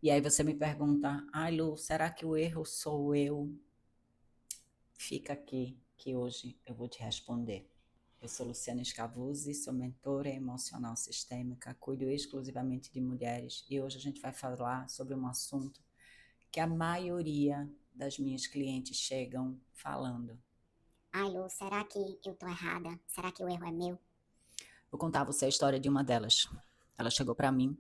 E aí você me pergunta, ai Lu, será que o erro sou eu? Fica aqui que hoje eu vou te responder. Eu sou Luciana Scavuzzi, sou mentora emocional sistêmica, cuido exclusivamente de mulheres e hoje a gente vai falar sobre um assunto que a maioria das minhas clientes chegam falando. Ai, Lu, será que eu tô errada? Será que o erro é meu? Vou contar a você a história de uma delas. Ela chegou para mim.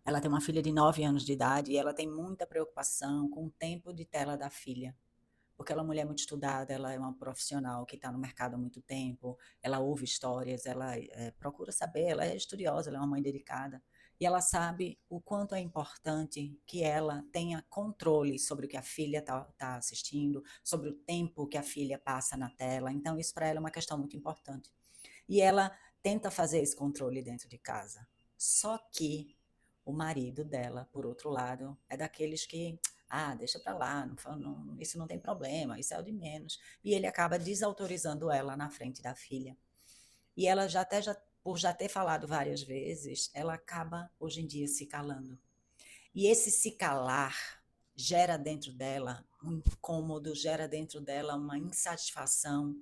Ela tem uma filha de 9 anos de idade e ela tem muita preocupação com o tempo de tela da filha. Porque ela é uma mulher muito estudada, ela é uma profissional que está no mercado há muito tempo, ela ouve histórias, ela procura saber, ela é estudiosa, ela é uma mãe dedicada. E ela sabe o quanto é importante que ela tenha controle sobre o que a filha está assistindo, sobre o tempo que a filha passa na tela. Então, isso para ela é uma questão muito importante. E ela tenta fazer esse controle dentro de casa. Só que o marido dela, por outro lado, é daqueles que, deixa pra lá, isso não tem problema, isso é o de menos. E ele acaba desautorizando ela na frente da filha. E ela por já ter falado várias vezes, ela acaba hoje em dia se calando. E esse se calar gera dentro dela um incômodo, gera dentro dela uma insatisfação,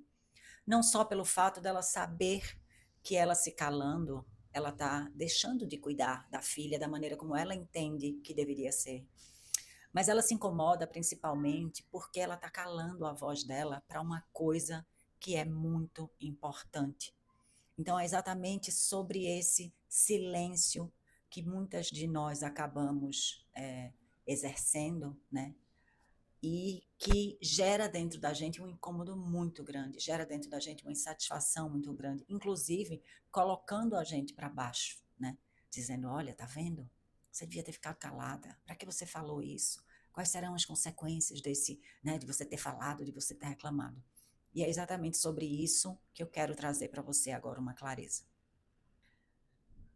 não só pelo fato dela saber que ela se calando, ela está deixando de cuidar da filha da maneira como ela entende que deveria ser. Mas ela se incomoda principalmente porque ela está calando a voz dela para uma coisa que é muito importante. Então é exatamente sobre esse silêncio que muitas de nós acabamos exercendo, né? E que gera dentro da gente um incômodo muito grande, gera dentro da gente uma insatisfação muito grande, inclusive colocando a gente para baixo, né? Dizendo, olha, tá vendo? Você devia ter ficado calada. Para que você falou isso? Quais serão as consequências desse, né, de você ter falado, de você ter reclamado? E é exatamente sobre isso que eu quero trazer para você agora uma clareza.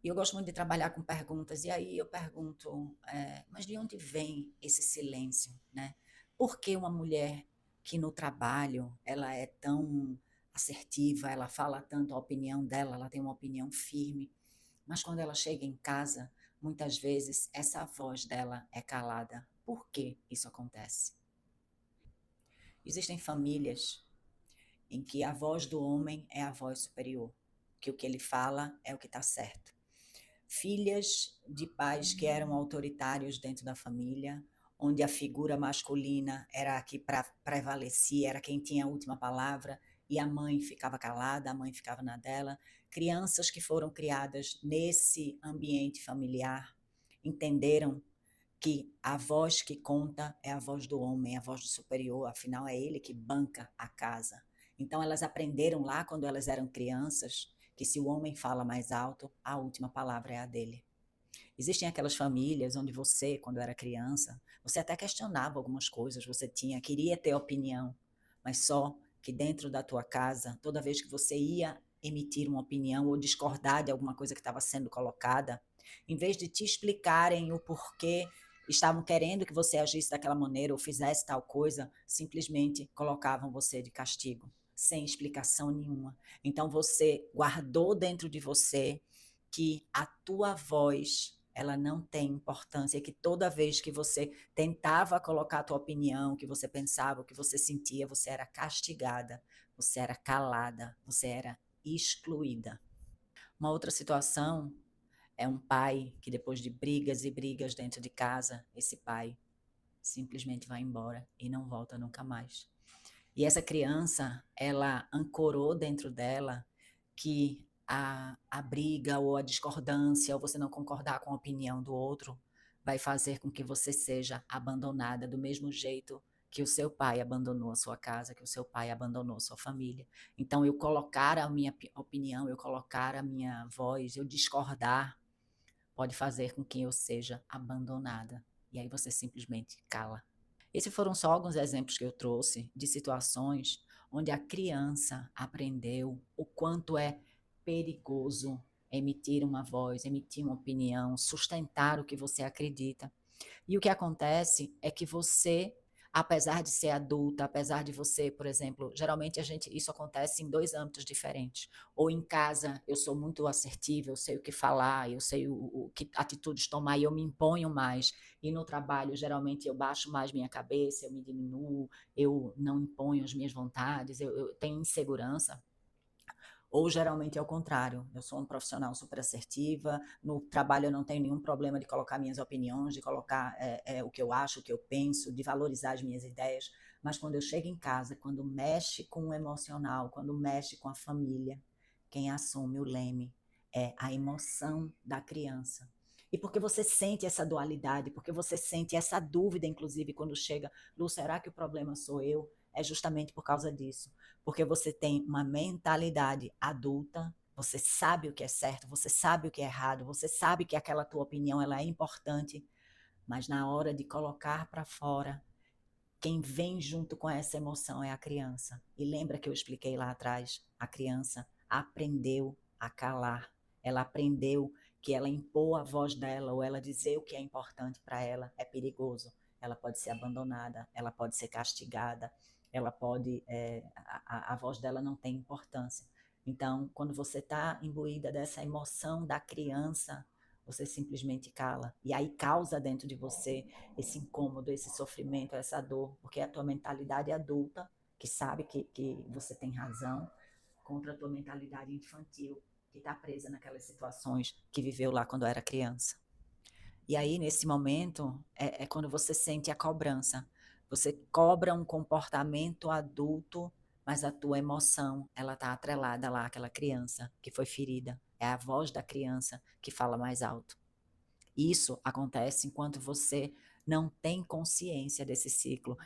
E eu gosto muito de trabalhar com perguntas, e aí eu pergunto, mas de onde vem esse silêncio, né? Por que uma mulher que no trabalho ela é tão assertiva, ela fala tanto a opinião dela, ela tem uma opinião firme, mas quando ela chega em casa, muitas vezes essa voz dela é calada. Por que isso acontece? Existem famílias em que a voz do homem é a voz superior, que o que ele fala é o que está certo. Filhas de pais que eram autoritários dentro da família, onde a figura masculina era a que prevalecia, era quem tinha a última palavra, e a mãe ficava calada, a mãe ficava na dela. Crianças que foram criadas nesse ambiente familiar entenderam que a voz que conta é a voz do homem, a voz do superior, afinal é ele que banca a casa. Então elas aprenderam lá quando elas eram crianças que se o homem fala mais alto, a última palavra é a dele. Existem aquelas famílias onde você, quando era criança, você até questionava algumas coisas, você queria ter opinião, mas só que dentro da tua casa, toda vez que você ia emitir uma opinião ou discordar de alguma coisa que estava sendo colocada, em vez de te explicarem o porquê estavam querendo que você agisse daquela maneira ou fizesse tal coisa, simplesmente colocavam você de castigo, sem explicação nenhuma. Então você guardou dentro de você que a tua voz ela não tem importância, que toda vez que você tentava colocar a tua opinião, o que você pensava, o que você sentia, você era castigada, você era calada, você era excluída. Uma outra situação é um pai que depois de brigas e brigas dentro de casa, esse pai simplesmente vai embora e não volta nunca mais. E essa criança, ela ancorou dentro dela que a briga ou a discordância, ou você não concordar com a opinião do outro, vai fazer com que você seja abandonada do mesmo jeito que o seu pai abandonou a sua casa, que o seu pai abandonou a sua família. Então, eu colocar a minha opinião, eu colocar a minha voz, eu discordar, pode fazer com que eu seja abandonada. E aí você simplesmente cala. Esses foram só alguns exemplos que eu trouxe de situações onde a criança aprendeu o quanto é perigoso emitir uma voz, emitir uma opinião, sustentar o que você acredita. E o que acontece é que você apesar de ser adulta, apesar de você, por exemplo, geralmente isso acontece em 2 âmbitos diferentes. Ou em casa eu sou muito assertiva, eu sei o que falar, eu sei o que atitudes tomar e eu me imponho mais. E no trabalho, geralmente, eu baixo mais minha cabeça, eu me diminuo, eu não imponho as minhas vontades, eu tenho insegurança. Ou geralmente é o contrário, eu sou um profissional super assertiva, no trabalho eu não tenho nenhum problema de colocar minhas opiniões, de colocar o que eu acho, o que eu penso, de valorizar as minhas ideias, mas quando eu chego em casa, quando mexe com o emocional, quando mexe com a família, quem assume o leme é a emoção da criança. E porque você sente essa dualidade, porque você sente essa dúvida, inclusive, quando chega, Lu, será que o problema sou eu? É justamente por causa disso porque você tem uma mentalidade adulta, você sabe o que é certo, você sabe o que é errado, você sabe que aquela tua opinião ela é importante, mas na hora de colocar para fora, quem vem junto com essa emoção é a criança. E lembra que eu expliquei lá atrás? A criança aprendeu a calar. Ela aprendeu que ela impor a voz dela ou ela dizer o que é importante para ela é perigoso. Ela pode ser abandonada, ela pode ser castigada, ela pode. A voz dela não tem importância. Então, quando você está imbuída dessa emoção da criança, você simplesmente cala. E aí causa dentro de você esse incômodo, esse sofrimento, essa dor, porque é a tua mentalidade adulta, que sabe que você tem razão, contra a tua mentalidade infantil, que está presa naquelas situações que viveu lá quando era criança. E aí, nesse momento, é quando você sente a cobrança. Você cobra um comportamento adulto, mas a tua emoção, ela está atrelada lá àquela criança que foi ferida. É a voz da criança que fala mais alto. Isso acontece enquanto você não tem consciência desse ciclo.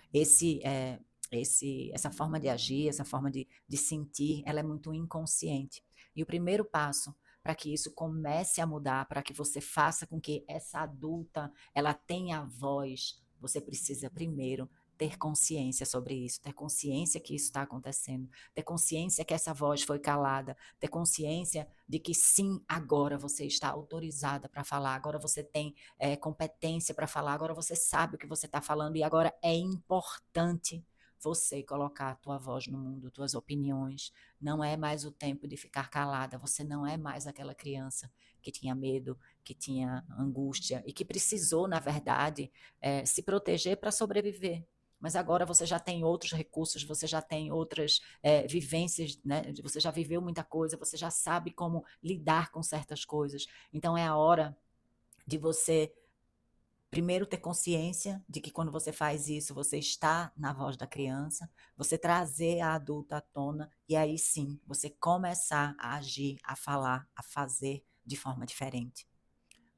Essa forma de agir, essa forma de sentir, ela é muito inconsciente. E o primeiro passo para que isso comece a mudar, para que você faça com que essa adulta ela tenha voz, você precisa primeiro ter consciência sobre isso, ter consciência que isso está acontecendo, ter consciência que essa voz foi calada, ter consciência de que sim, agora você está autorizada para falar, agora você tem competência para falar, agora você sabe o que você está falando e agora é importante você colocar a tua voz no mundo, tuas opiniões. Não é mais o tempo de ficar calada, você não é mais aquela criança que tinha medo, que tinha angústia e que precisou, na verdade, se proteger para sobreviver. Mas agora você já tem outros recursos, você já tem outras vivências, né? Você já viveu muita coisa, você já sabe como lidar com certas coisas. Então é a hora de você primeiro ter consciência de que quando você faz isso, você está na voz da criança, você trazer a adulta à tona e aí sim, você começar a agir, a falar, a fazer de forma diferente.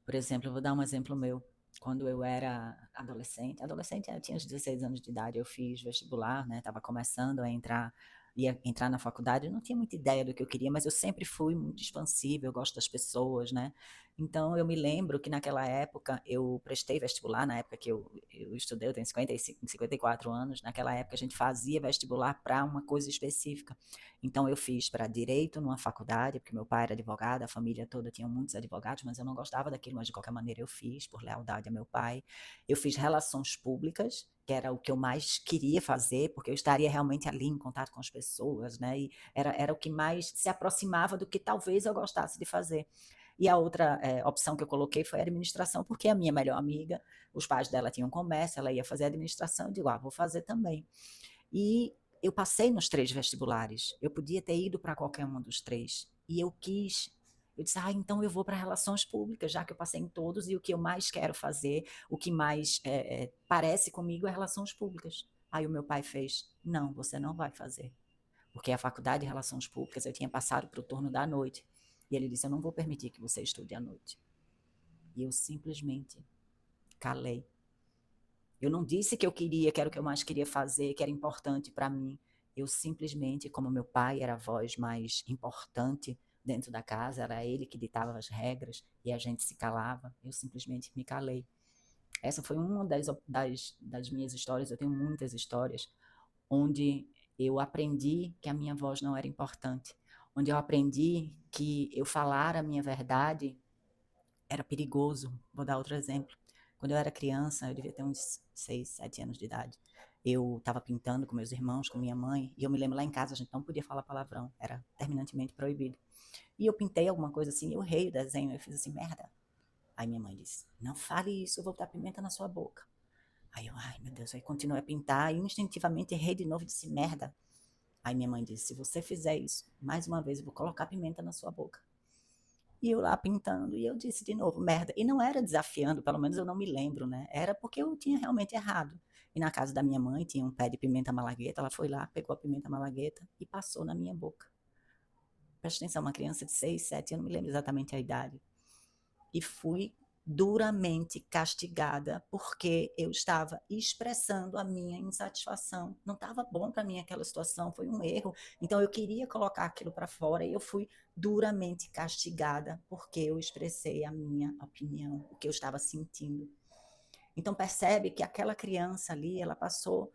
Por exemplo, eu vou dar um exemplo meu. Quando eu era adolescente, eu tinha uns 16 anos de idade, eu fiz vestibular, né? Estava começando a ia entrar na faculdade, eu não tinha muita ideia do que eu queria, mas eu sempre fui muito expansiva, eu gosto das pessoas, né? Então eu me lembro que naquela época eu prestei vestibular, na época que eu estudei, eu tenho 54 anos, naquela época a gente fazia vestibular para uma coisa específica. Então eu fiz para direito numa faculdade, porque meu pai era advogado, a família toda tinha muitos advogados, mas eu não gostava daquilo, mas de qualquer maneira eu fiz, por lealdade a meu pai. Eu fiz relações públicas, que era o que eu mais queria fazer, porque eu estaria realmente ali em contato com as pessoas, né? E era o que mais se aproximava do que talvez eu gostasse de fazer. E a outra opção que eu coloquei foi a administração, porque a minha melhor amiga, os pais dela tinham comércio, ela ia fazer administração, eu digo, vou fazer também. E eu passei nos 3 vestibulares. Eu podia ter ido para qualquer um dos 3. E eu quis. Eu disse, então eu vou para relações públicas, já que eu passei em todos, e o que eu mais quero fazer, o que mais parece comigo é relações públicas. Aí o meu pai fez, não, você não vai fazer. Porque a faculdade de relações públicas eu tinha passado para o turno da noite. E ele disse, eu não vou permitir que você estude à noite. E eu simplesmente calei. Eu não disse que eu queria, que era o que eu mais queria fazer, que era importante para mim. Eu simplesmente, como meu pai era a voz mais importante dentro da casa, era ele que ditava as regras e a gente se calava, eu simplesmente me calei. Essa foi uma das minhas histórias, eu tenho muitas histórias, onde eu aprendi que a minha voz não era importante, onde eu aprendi que eu falar a minha verdade era perigoso. Vou dar outro exemplo. Quando eu era criança, eu devia ter uns 6, 7 anos de idade. Eu estava pintando com meus irmãos, com minha mãe, e eu me lembro lá em casa a gente não podia falar palavrão, era terminantemente proibido. E eu pintei alguma coisa assim, eu errei o desenho, eu fiz assim, merda. Aí minha mãe disse, não fale isso, eu vou botar pimenta na sua boca. Aí eu, ai meu Deus, aí continuei a pintar e instintivamente errei de novo e disse, merda. Aí minha mãe disse, se você fizer isso, mais uma vez eu vou colocar pimenta na sua boca. E eu lá pintando, e eu disse de novo, merda. E não era desafiando, pelo menos eu não me lembro, né? Era porque eu tinha realmente errado. E na casa da minha mãe tinha um pé de pimenta malagueta, ela foi lá, pegou a pimenta malagueta e passou na minha boca. Presta atenção, uma criança de 6, 7, eu não me lembro exatamente a idade. E fui duramente castigada porque eu estava expressando a minha insatisfação. Não estava bom para mim aquela situação, foi um erro. Então eu queria colocar aquilo para fora e eu fui duramente castigada porque eu expressei a minha opinião, o que eu estava sentindo. Então percebe que aquela criança ali, ela passou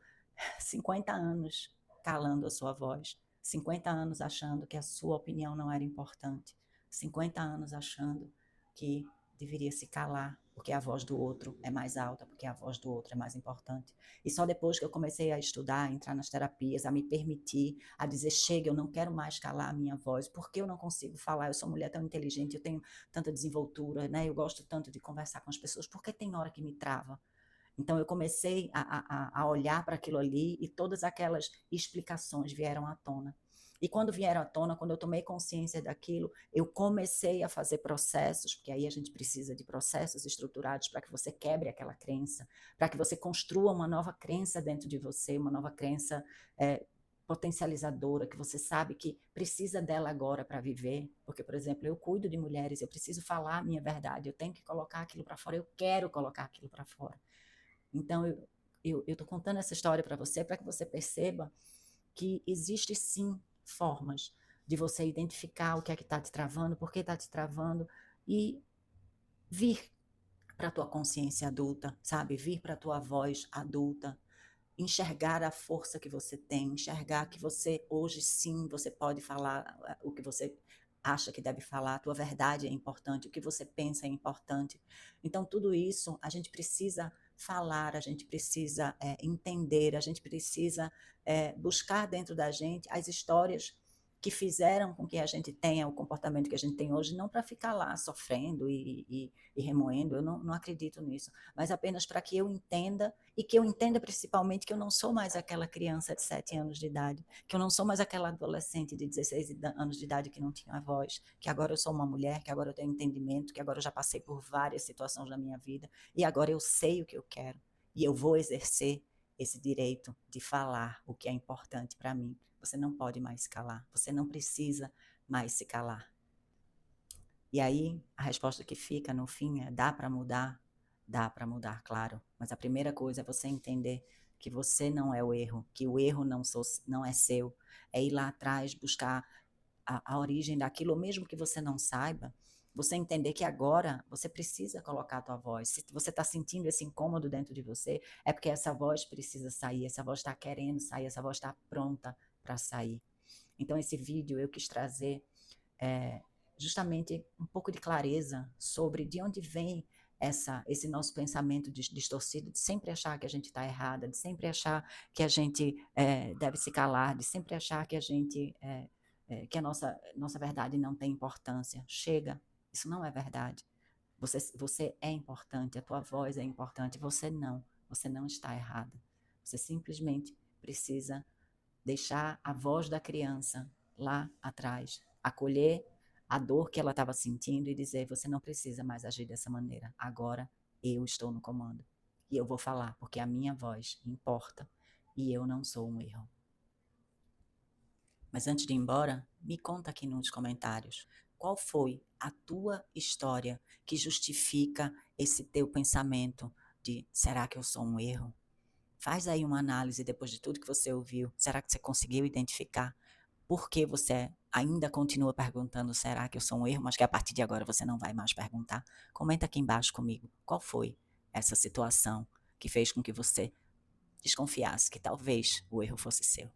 50 anos calando a sua voz, 50 anos achando que a sua opinião não era importante, 50 anos achando que deveria se calar, porque a voz do outro é mais alta, porque a voz do outro é mais importante. E só depois que eu comecei a estudar, a entrar nas terapias, a me permitir, a dizer, chega, eu não quero mais calar a minha voz, porque eu não consigo falar, eu sou mulher tão inteligente, eu tenho tanta desenvoltura, né? Eu gosto tanto de conversar com as pessoas, porque tem hora que me trava. Então eu comecei a olhar para aquilo ali e todas aquelas explicações vieram à tona. E quando vieram à tona, quando eu tomei consciência daquilo, eu comecei a fazer processos, porque aí a gente precisa de processos estruturados para que você quebre aquela crença, para que você construa uma nova crença dentro de você, uma nova crença potencializadora, que você sabe que precisa dela agora para viver. Porque, por exemplo, eu cuido de mulheres, eu preciso falar a minha verdade, eu tenho que colocar aquilo para fora, eu quero colocar aquilo para fora. Então, eu estou contando essa história para que você perceba que existe sim formas de você identificar o que é que está te travando, por que está te travando e vir para a tua consciência adulta, sabe? Vir para a tua voz adulta, enxergar a força que você tem, enxergar que você hoje sim você pode falar o que você acha que deve falar, a tua verdade é importante, o que você pensa é importante. Então tudo isso a gente precisa falar, a gente precisa entender, a gente precisa buscar dentro da gente as histórias que fizeram com que a gente tenha o comportamento que a gente tem hoje, não para ficar lá sofrendo e remoendo, eu não acredito nisso, mas apenas para que eu entenda e que eu entenda principalmente que eu não sou mais aquela criança de 7 anos de idade, que eu não sou mais aquela adolescente de 16 anos de idade que não tinha voz, que agora eu sou uma mulher, que agora eu tenho entendimento, que agora eu já passei por várias situações na minha vida e agora eu sei o que eu quero e eu vou exercer esse direito de falar o que é importante para mim. Você não pode mais se calar, você não precisa mais se calar. E aí, a resposta que fica no fim é: dá para mudar? Dá para mudar, claro. Mas a primeira coisa é você entender que você não é o erro, que o erro não é seu. É ir lá atrás, buscar a origem daquilo, ou mesmo que você não saiba, você entender que agora você precisa colocar a tua voz. Se você está sentindo esse incômodo dentro de você, é porque essa voz precisa sair, essa voz está querendo sair, essa voz está pronta para sair. Então, esse vídeo eu quis trazer justamente um pouco de clareza sobre de onde vem esse nosso pensamento distorcido, de sempre achar que a gente está errada, de sempre achar que a gente deve se calar, de sempre achar que a gente que a nossa verdade não tem importância. Chega, isso não é verdade. Você é importante, a tua voz é importante, você não está errada. Você simplesmente precisa deixar a voz da criança lá atrás, acolher a dor que ela estava sentindo e dizer: você não precisa mais agir dessa maneira, agora eu estou no comando. E eu vou falar, porque a minha voz importa e eu não sou um erro. Mas antes de ir embora, me conta aqui nos comentários qual foi a tua história que justifica esse teu pensamento de: será que eu sou um erro? Faz aí uma análise depois de tudo que você ouviu. Será que você conseguiu identificar por que você ainda continua perguntando: será que eu sou um erro? Mas que a partir de agora você não vai mais perguntar. Comenta aqui embaixo comigo. Qual foi essa situação que fez com que você desconfiasse que talvez o erro fosse seu?